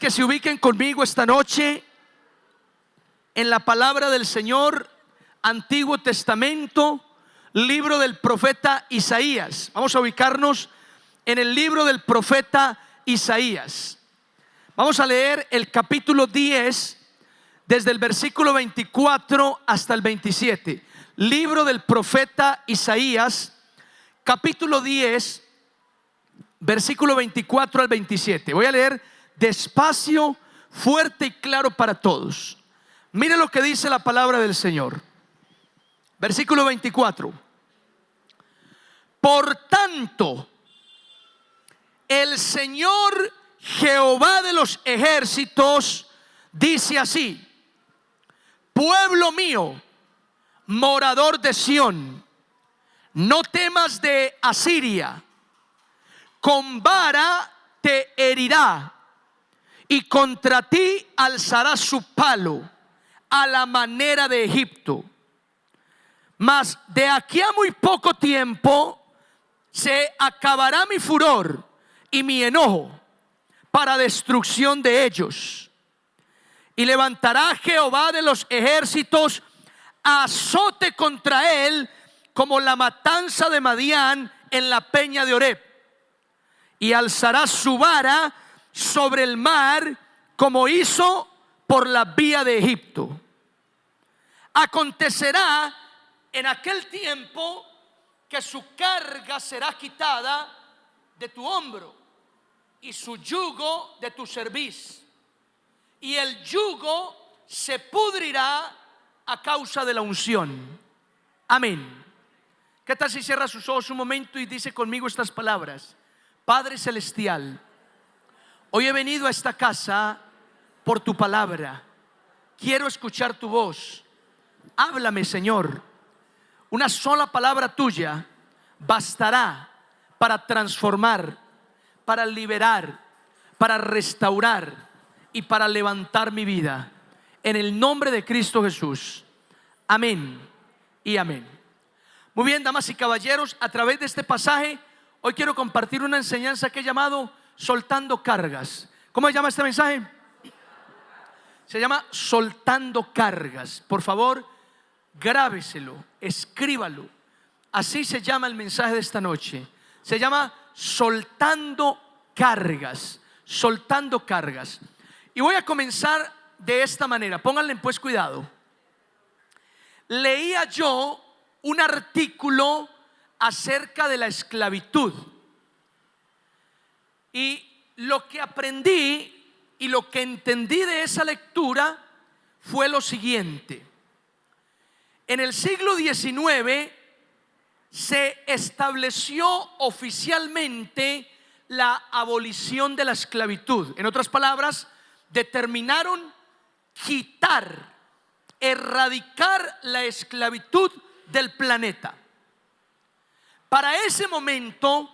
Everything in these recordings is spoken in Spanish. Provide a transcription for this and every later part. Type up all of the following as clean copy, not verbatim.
que se ubiquen conmigo esta noche en la palabra del Señor, Antiguo Testamento, libro del profeta Isaías. Vamos a ubicarnos en el libro del profeta Isaías. Vamos a leer el capítulo 10 desde el versículo 24 hasta el 27. Libro del profeta Isaías, capítulo 10, versículo 24 al 27. Voy a leer despacio, fuerte y claro para todos. Mire lo que dice la palabra del Señor. Versículo 24. Por tanto, el Señor Jehová de los ejércitos dice así: pueblo mío, morador de Sión, no temas de Asiria, con vara te herirá y contra ti alzará su palo a la manera de Egipto. Mas de aquí a muy poco tiempo se acabará mi furor y mi enojo para destrucción de ellos. Y levantará Jehová de los ejércitos azote contra él como la matanza de Madián en la peña de Oreb. Y alzará su vara sobre el mar como hizo por la vía de Egipto. Acontecerá en aquel tiempo que su carga será quitada de tu hombro y su yugo de tu cerviz, y el yugo se pudrirá a causa de la unción. Amén. ¿Qué tal si cierra sus ojos un momento y dice conmigo estas palabras? Padre celestial, hoy he venido a esta casa por tu palabra. Quiero escuchar tu voz. Háblame, Señor. Una sola palabra tuya bastará para transformar, para liberar, para restaurar y para levantar mi vida. En el nombre de Cristo Jesús. Amén y amén. Muy bien, damas y caballeros, a través de este pasaje hoy quiero compartir una enseñanza que he llamado Soltando Cargas. ¿Cómo se llama este mensaje? Se llama Soltando Cargas. Por favor, grábeselo, escríbalo. Así se llama el mensaje de esta noche. Se llama Soltando Cargas. Soltando Cargas. Y voy a comenzar de esta manera. Pónganle pues cuidado. Leía yo un artículo acerca de la esclavitud, y lo que aprendí y lo que entendí de esa lectura fue lo siguiente. En el siglo XIX se estableció oficialmente la abolición de la esclavitud. En otras palabras, determinaron quitar, erradicar la esclavitud del planeta. Para ese momento,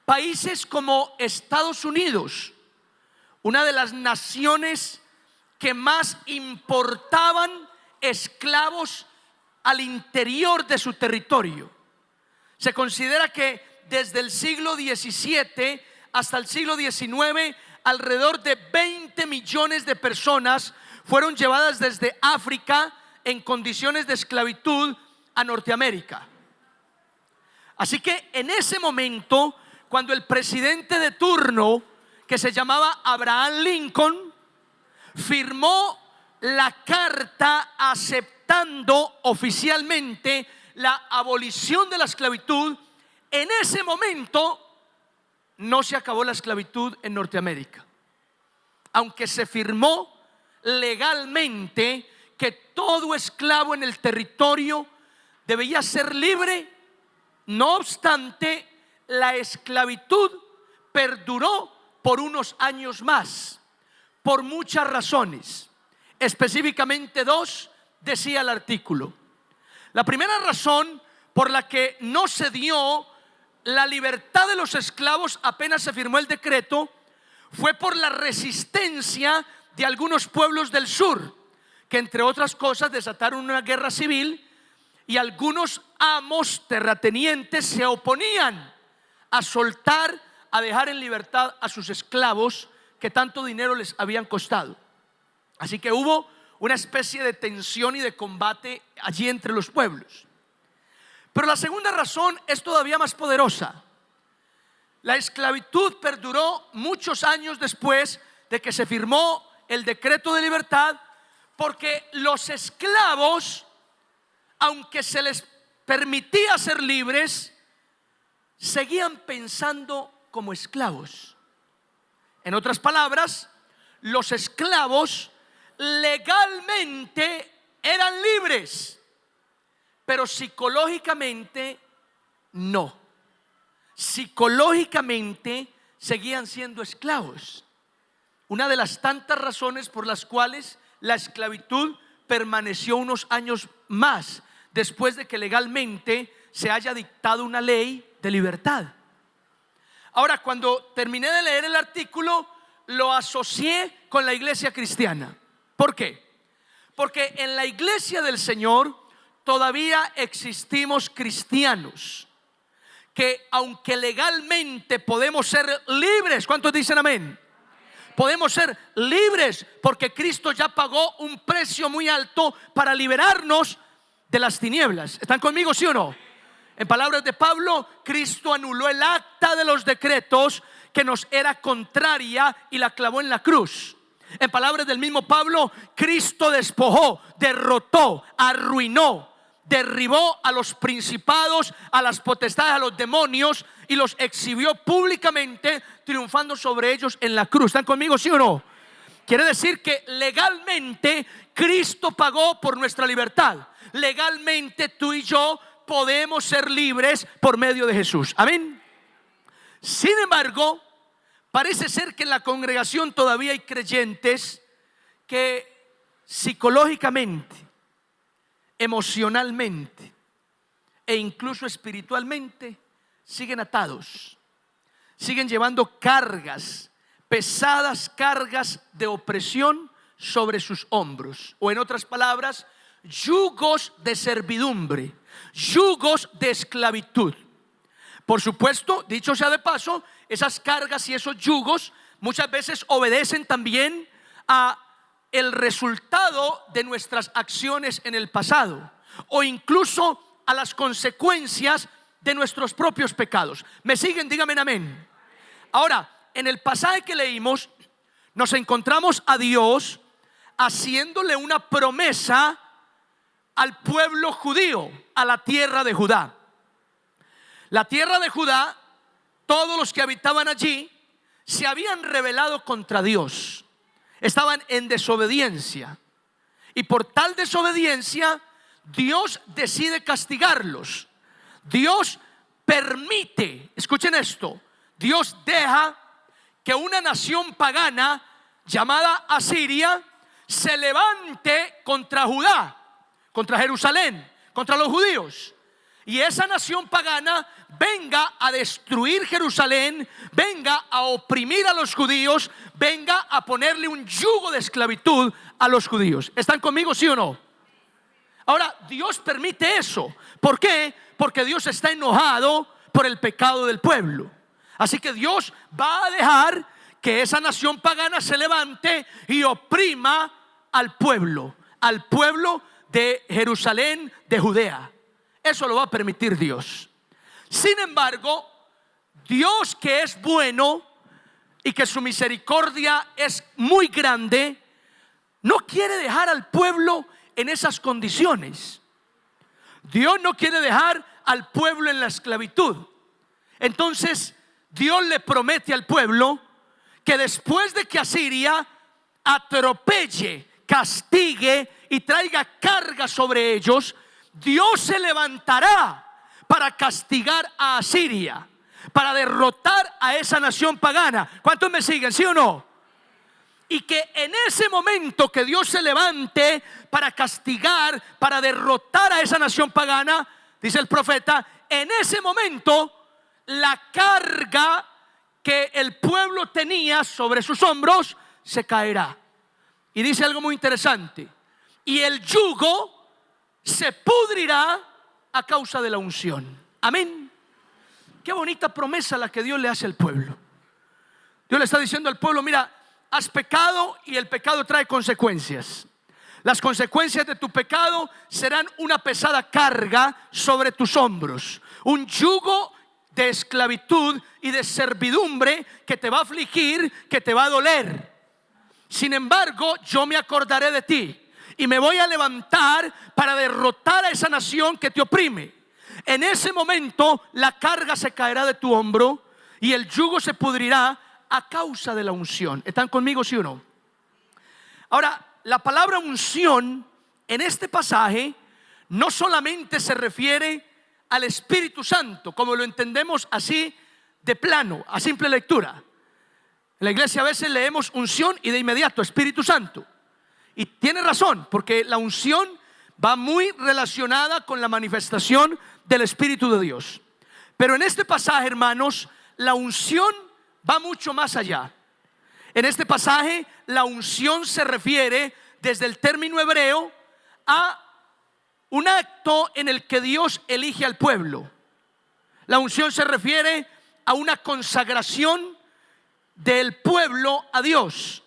países como Estados Unidos, una de las naciones que más importaban esclavos al interior de su territorio, se considera que desde el siglo XVII hasta el siglo XIX, alrededor de 20 millones de personas fueron llevadas desde África en condiciones de esclavitud a Norteamérica. Así que en ese momento, cuando el presidente de turno, que se llamaba Abraham Lincoln, firmó la carta aceptando oficialmente la abolición de la esclavitud, en ese momento no se acabó la esclavitud en Norteamérica, aunque se firmó legalmente que todo esclavo en el territorio debía ser libre. No obstante, la esclavitud perduró por unos años más, por muchas razones, específicamente dos, decía el artículo. La primera razón por la que no se dio la libertad de los esclavos apenas se firmó el decreto fue por la resistencia de algunos pueblos del sur, que entre otras cosas desataron una guerra civil, y algunos amos terratenientes se oponían a soltar, a dejar en libertad a sus esclavos que tanto dinero les habían costado. Así que hubo una especie de tensión y de combate allí entre los pueblos. Pero la segunda razón es todavía más poderosa. La esclavitud perduró muchos años después de que se firmó el decreto de libertad, porque los esclavos, aunque se les permitía ser libres, seguían pensando como esclavos. En otras palabras, los esclavos legalmente eran libres, pero psicológicamente no. Psicológicamente seguían siendo esclavos. Una de las tantas razones por las cuales la esclavitud permaneció unos años más después de que legalmente se haya dictado una ley de libertad. Ahora, cuando terminé de leer el artículo, lo asocié con la iglesia cristiana. ¿Por qué? Porque en la iglesia del Señor todavía existimos cristianos que, aunque legalmente podemos ser libres, ¿cuántos dicen amén? Podemos ser libres porque Cristo ya pagó un precio muy alto para liberarnos de las tinieblas. ¿Están conmigo, sí o no? En palabras de Pablo, Cristo anuló el acta de los decretos que nos era contraria y la clavó en la cruz. En palabras del mismo Pablo, Cristo despojó, derrotó, arruinó, derribó a los principados, a las potestades, a los demonios, y los exhibió públicamente, triunfando sobre ellos en la cruz. ¿Están conmigo, sí o no? Quiere decir que legalmente Cristo pagó por nuestra libertad. Legalmente tú y yo podemos ser libres por medio de Jesús. Amén. Sin embargo, parece ser que en la congregación todavía hay creyentes que psicológicamente, emocionalmente e incluso espiritualmente siguen atados, siguen llevando cargas, pesadas cargas de opresión sobre sus hombros, o en otras palabras, yugos de servidumbre, yugos de esclavitud. Por supuesto, dicho sea de paso, esas cargas y esos yugos muchas veces obedecen también a el resultado de nuestras acciones en el pasado, o incluso a las consecuencias de nuestros propios pecados. ¿Me siguen? Díganme amén. Ahora, en el pasaje que leímos, nos encontramos a Dios haciéndole una promesa al pueblo judío, a la tierra de Judá. La tierra de Judá, todos los que habitaban allí se habían rebelado contra Dios, estaban en desobediencia, y por tal desobediencia Dios decide castigarlos. Dios permite, escuchen esto, Dios deja que una nación pagana llamada Asiria se levante contra Judá, contra Jerusalén, contra los judíos, y esa nación pagana venga a destruir Jerusalén, venga a oprimir a los judíos, venga a ponerle un yugo de esclavitud a los judíos. ¿Están conmigo, sí o no? Ahora, Dios permite eso. ¿Por qué? Porque Dios está enojado por el pecado del pueblo. Así que Dios va a dejar que esa nación pagana se levante y oprima al pueblo de Jerusalén, de Judea. Eso lo va a permitir Dios. Sin embargo, Dios, que es bueno y que su misericordia es muy grande, no quiere dejar al pueblo en esas condiciones. Dios no quiere dejar al pueblo en la esclavitud. Entonces Dios le promete al pueblo que después de que Asiria atropelle, castigue y traiga carga sobre ellos, Dios se levantará para castigar a Asiria, para derrotar a esa nación pagana. ¿Cuántos me siguen? ¿Sí o no? Y que en ese momento que Dios se levante para castigar, para derrotar a esa nación pagana, dice el profeta, en ese momento la carga que el pueblo tenía sobre sus hombros se caerá. Y dice algo muy interesante: y el yugo se pudrirá a causa de la unción. Amén. Qué bonita promesa la que Dios le hace al pueblo. Dios le está diciendo al pueblo: mira, has pecado y el pecado trae consecuencias. Las consecuencias de tu pecado serán una pesada carga sobre tus hombros, un yugo de esclavitud y de servidumbre que te va a afligir, que te va a doler. Sin embargo, yo me acordaré de ti y me voy a levantar para derrotar a esa nación que te oprime. En ese momento la carga se caerá de tu hombro y el yugo se pudrirá a causa de la unción. ¿Están conmigo, sí o no? Ahora, la palabra unción en este pasaje no solamente se refiere al Espíritu Santo, como lo entendemos así de plano, a simple lectura. En la iglesia a veces leemos unción y de inmediato Espíritu Santo. Y tiene razón, porque la unción va muy relacionada con la manifestación del Espíritu de Dios. Pero en este pasaje, hermanos, la unción va mucho más allá. En este pasaje, la unción se refiere desde el término hebreo a un acto en el que Dios elige al pueblo. La unción se refiere a una consagración del pueblo a Dios.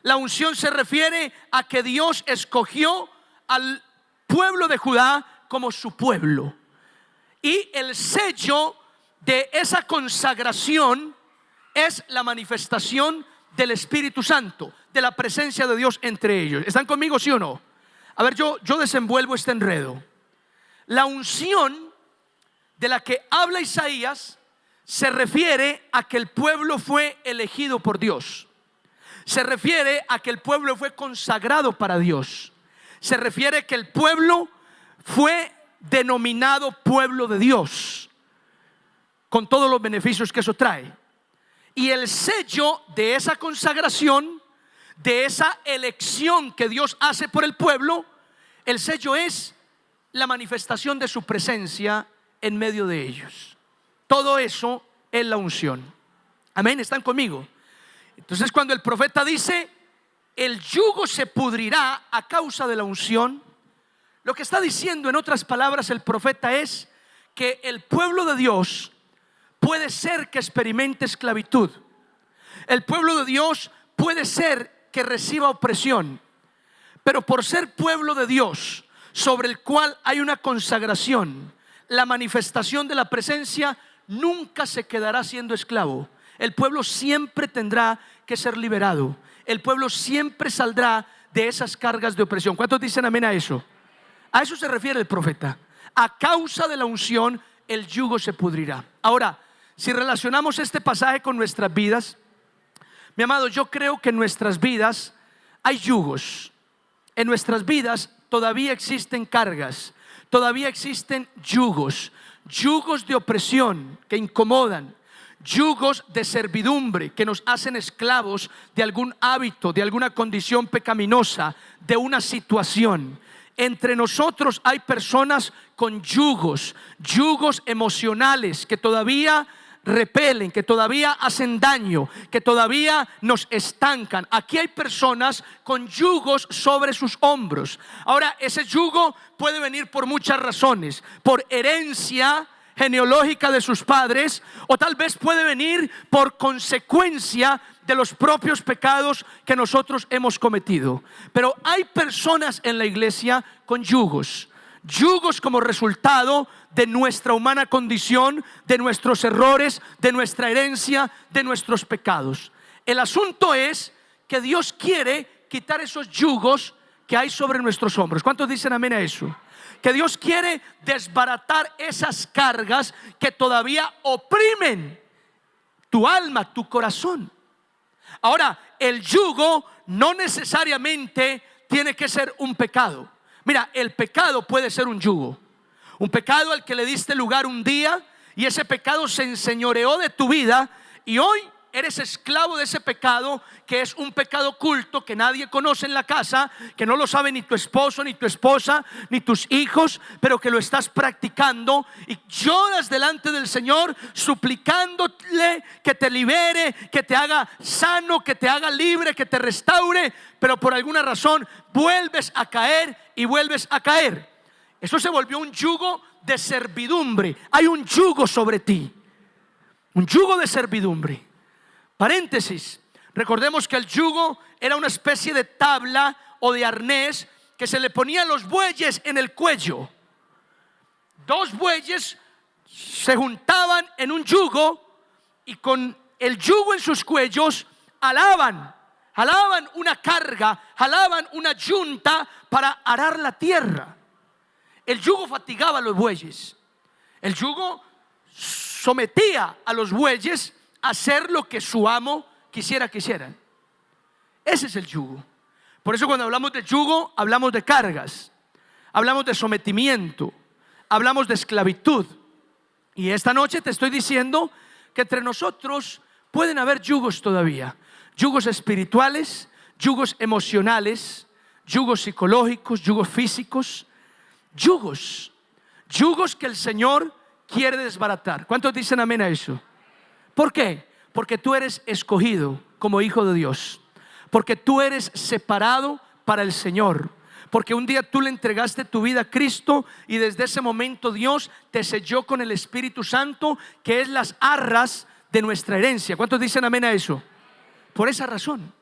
La unción se refiere a que Dios escogió al pueblo de Judá como su pueblo. Y el sello de esa consagración es la manifestación del Espíritu Santo, de la presencia de Dios entre ellos. ¿Están conmigo, sí o no? A ver, yo desenvuelvo este enredo. La unción de la que habla Isaías se refiere a que el pueblo fue elegido por Dios. Se refiere a que el pueblo fue consagrado para Dios. Se refiere a que el pueblo fue denominado pueblo de Dios, con todos los beneficios que eso trae. Y el sello de esa consagración, de esa elección que Dios hace por el pueblo, el sello es la manifestación de su presencia en medio de ellos. Todo eso es la unción. Amén, ¿están conmigo? Entonces, cuando el profeta dice el yugo se pudrirá a causa de la unción, lo que está diciendo, en otras palabras, el profeta es que el pueblo de Dios puede ser que experimente esclavitud. El pueblo de Dios puede ser que reciba opresión, pero por ser pueblo de Dios, sobre el cual hay una consagración, la manifestación de la presencia, nunca se quedará siendo esclavo. El pueblo siempre tendrá que ser liberado. El pueblo siempre saldrá de esas cargas de opresión. ¿Cuántos dicen amén a eso? A eso se refiere el profeta. A causa de la unción, el yugo se pudrirá. Ahora, si relacionamos este pasaje con nuestras vidas, mi amado, yo creo que en nuestras vidas hay yugos. En nuestras vidas todavía existen cargas, todavía existen yugos, yugos de opresión que incomodan, yugos de servidumbre que nos hacen esclavos de algún hábito, de alguna condición pecaminosa, de una situación. Entre nosotros hay personas con yugos emocionales que todavía repelen, que todavía hacen daño, que todavía nos estancan. Aquí hay personas con yugos sobre sus hombros. Ahora, ese yugo puede venir por muchas razones: por herencia genealógica de sus padres, o tal vez puede venir por consecuencia de los propios pecados que nosotros hemos cometido. Pero hay personas en la iglesia con yugos como resultado de nuestra humana condición, de nuestros errores, de nuestra herencia, de nuestros pecados. El asunto es que Dios quiere quitar esos yugos que hay sobre nuestros hombros. ¿Cuántos dicen amén a eso? Que Dios quiere desbaratar esas cargas que todavía oprimen tu alma, tu corazón. Ahora, el yugo no necesariamente tiene que ser un pecado. Mira, el pecado puede ser un yugo, un pecado al que le diste lugar un día y ese pecado se enseñoreó de tu vida y hoy eres esclavo de ese pecado, que es un pecado oculto que nadie conoce en la casa, que no lo sabe ni tu esposo, ni tu esposa, ni tus hijos, pero que lo estás practicando y lloras delante del Señor suplicándole que te libere, que te haga sano, que te haga libre, que te restaure, pero por alguna razón vuelves a caer y vuelves a caer. Eso se volvió un yugo de servidumbre. Hay un yugo sobre ti, un yugo de servidumbre. Paréntesis, Recordemos que el yugo era una especie de tabla o de arnés que se le ponía a los bueyes en el cuello. Dos bueyes se juntaban en un yugo y con el yugo en sus cuellos jalaban una carga, jalaban una yunta para arar la tierra. El yugo fatigaba a los bueyes. El yugo sometía a los bueyes a hacer lo que su amo quisiera que hicieran. Ese es el yugo. Por eso cuando hablamos de yugo, hablamos de cargas, hablamos de sometimiento, hablamos de esclavitud. Y esta noche te estoy diciendo que entre nosotros pueden haber yugos todavía. Yugos espirituales, yugos emocionales, yugos psicológicos, yugos físicos, yugos que el Señor quiere desbaratar. ¿Cuántos dicen amén a eso? ¿Por qué? Porque tú eres escogido como hijo de Dios, porque tú eres separado para el Señor, porque un día tú le entregaste tu vida a Cristo y desde ese momento Dios te selló con el Espíritu Santo, que es las arras de nuestra herencia. ¿Cuántos dicen amén a eso? Por esa razón.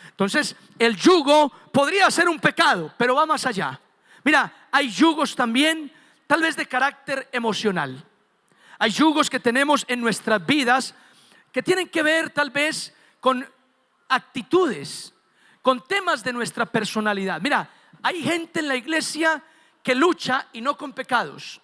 Entonces el yugo podría ser un pecado, pero va más allá. Mira, hay yugos también tal vez de carácter emocional. Hay yugos que tenemos en nuestras vidas que tienen que ver tal vez con actitudes, con temas de nuestra personalidad. Mira, hay gente en la iglesia que lucha y no con pecados,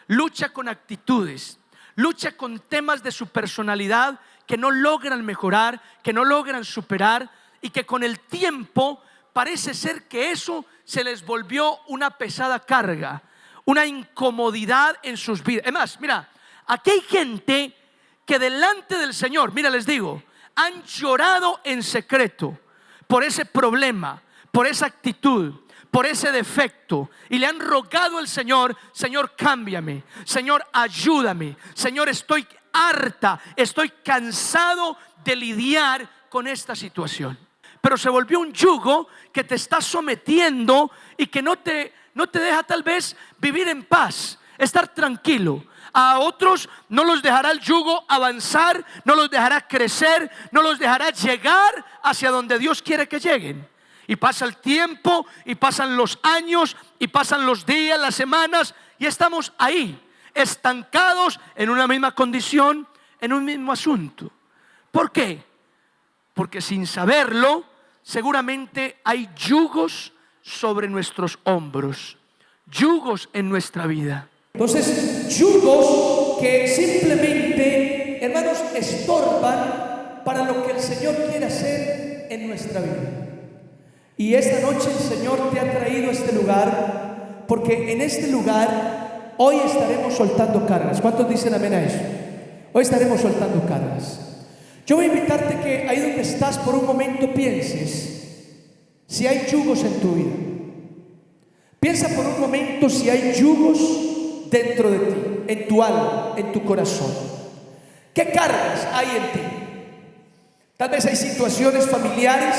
lucha con actitudes, lucha con temas de su personalidad que no logran mejorar, que no logran superar, y que con el tiempo parece ser que eso se les volvió una pesada carga, una incomodidad en sus vidas. Es más, mira, aquí hay gente que delante del Señor, mira, les digo, han llorado en secreto por ese problema, por esa actitud, por ese defecto, y le han rogado al Señor: Señor, cámbiame, Señor, ayúdame, Señor, estoy harta, estoy cansado de lidiar con esta situación. Pero se volvió un yugo que te está sometiendo y que no te deja tal vez vivir en paz, estar tranquilo. A otros no los dejará el yugo avanzar, no los dejará crecer, no los dejará llegar hacia donde Dios quiere que lleguen. Y pasa el tiempo, y pasan los años, y pasan los días, las semanas, y estamos ahí, estancados en una misma condición, en un mismo asunto. ¿Por qué? Porque sin saberlo, seguramente hay yugos sobre nuestros hombros, yugos en nuestra vida. Entonces, yugos que simplemente, hermanos, estorban para lo que el Señor quiere hacer en nuestra vida. Y esta noche el Señor te ha traído a este lugar, porque en este lugar hoy estaremos soltando cargas. ¿Cuántos dicen amén a eso? Hoy estaremos soltando cargas. Yo voy a invitarte que ahí donde estás por un momento pienses si hay yugos en tu vida. Piensa por un momento si hay yugos dentro de ti, en tu alma, en tu corazón. ¿Qué cargas hay en ti? Tal vez hay situaciones familiares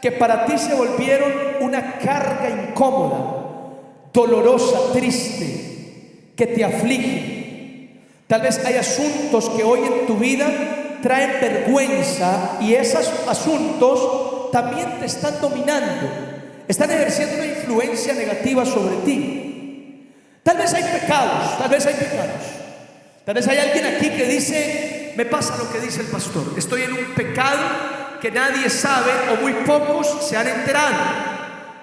que para ti se volvieron una carga incómoda, dolorosa, triste, que te aflige. Tal vez hay asuntos que hoy en tu vida traen vergüenza, y esos asuntos también te están dominando, están ejerciendo una influencia negativa sobre ti. Tal vez hay pecados, tal vez hay pecados. Tal vez hay alguien aquí que dice: me pasa lo que dice el pastor, estoy en un pecado que nadie sabe o muy pocos se han enterado,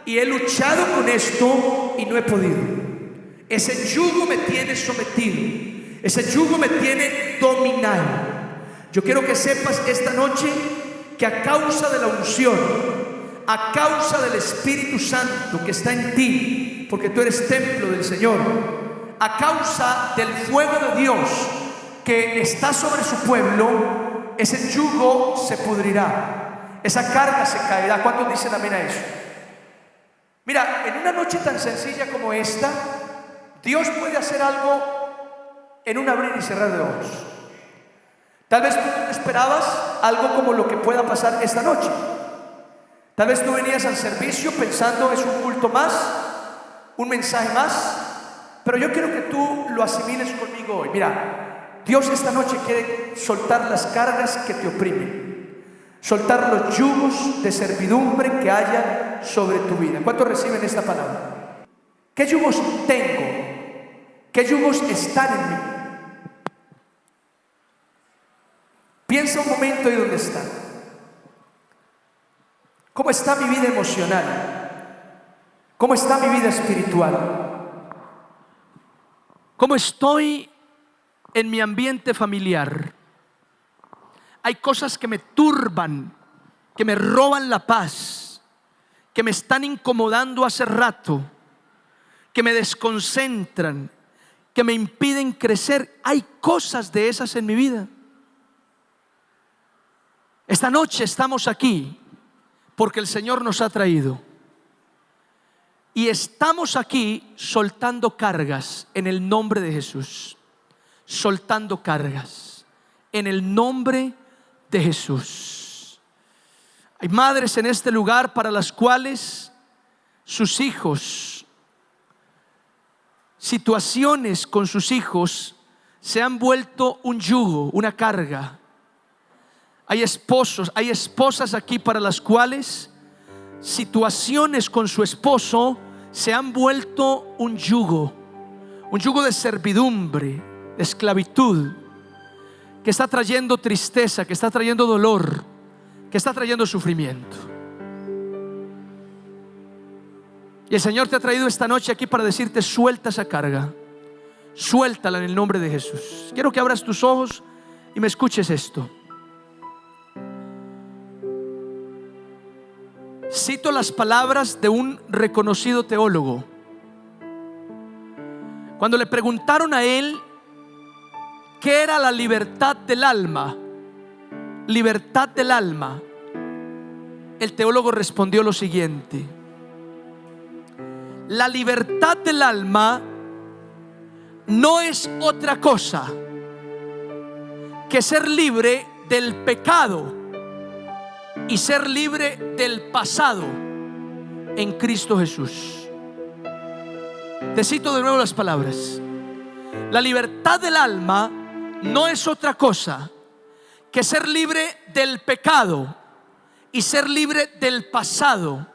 y he luchado con esto y no he podido. Ese yugo me tiene sometido, ese yugo me tiene dominado. Yo quiero que sepas esta noche que a causa de la unción, a causa del Espíritu Santo que está en ti, porque tú eres templo del Señor, a causa del fuego de Dios que está sobre su pueblo, ese yugo se pudrirá, esa carga se caerá. ¿Cuántos dicen amén a eso? Mira, en una noche tan sencilla como esta, Dios puede hacer algo en un abrir y cerrar de ojos. Tal vez tú no esperabas algo como lo que pueda pasar esta noche. Tal vez tú venías al servicio pensando: es un culto más, un mensaje más. Pero yo quiero que tú lo asimiles conmigo hoy. Mira, Dios esta noche quiere soltar las cargas que te oprimen. Soltar los yugos de servidumbre que haya sobre tu vida. ¿Cuántos reciben esta palabra? ¿Qué yugos tengo? ¿Qué yugos están en mí? Piensa un momento ahí donde está. ¿Cómo está mi vida emocional? ¿Cómo está mi vida espiritual? ¿Cómo estoy en mi ambiente familiar? Hay cosas que me turban, que me roban la paz, que me están incomodando hace rato, que me desconcentran, que me impiden crecer. Hay cosas de esas en mi vida. Esta noche estamos aquí porque el Señor nos ha traído. Y estamos aquí soltando cargas en el nombre de Jesús. Soltando cargas en el nombre de Jesús. Hay madres en este lugar para las cuales sus hijos, situaciones con sus hijos se han vuelto un yugo, una carga. Hay esposos, hay esposas aquí para las cuales situaciones con su esposo se han vuelto un yugo de servidumbre, de esclavitud, que está trayendo tristeza, que está trayendo dolor, que está trayendo sufrimiento. Y el Señor te ha traído esta noche aquí para decirte: suelta esa carga, suéltala en el nombre de Jesús. Quiero que abras tus ojos y me escuches esto. Cito las palabras de un reconocido teólogo. Cuando le preguntaron a él ¿qué era la libertad del alma? Libertad del alma. El teólogo respondió lo siguiente: la libertad del alma no es otra cosa que ser libre del pecado y ser libre del pasado en Cristo Jesús. Te cito de nuevo las palabras. La libertad del alma no es otra cosa que ser libre del pecado y ser libre del pasado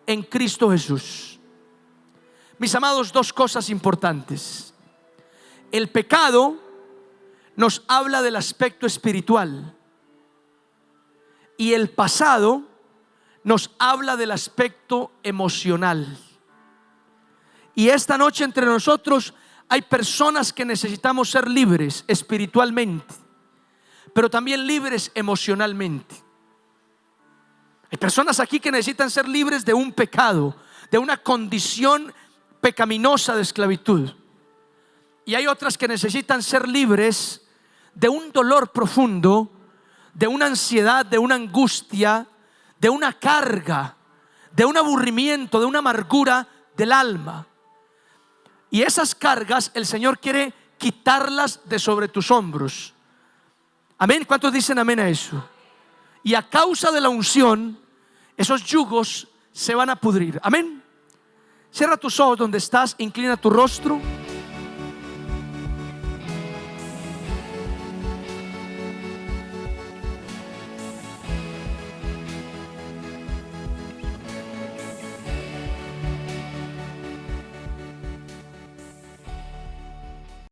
en Cristo Jesús. Mis amados, dos cosas importantes. El pecado nos habla del aspecto espiritual y el pasado nos habla del aspecto emocional. Y esta noche entre nosotros hay personas que necesitamos ser libres espiritualmente, pero también libres emocionalmente. Hay personas aquí que necesitan ser libres de un pecado, de una condición pecaminosa de esclavitud. Y hay otras que necesitan ser libres de un dolor profundo, de una ansiedad, de una angustia, de una carga, de un aburrimiento, de una amargura del alma. Y esas cargas el Señor quiere quitarlas de sobre tus hombros. Amén. ¿Cuántos dicen amén a eso? Y a causa de la unción, esos yugos se van a pudrir. Amén. Cierra tus ojos donde estás, inclina tu rostro.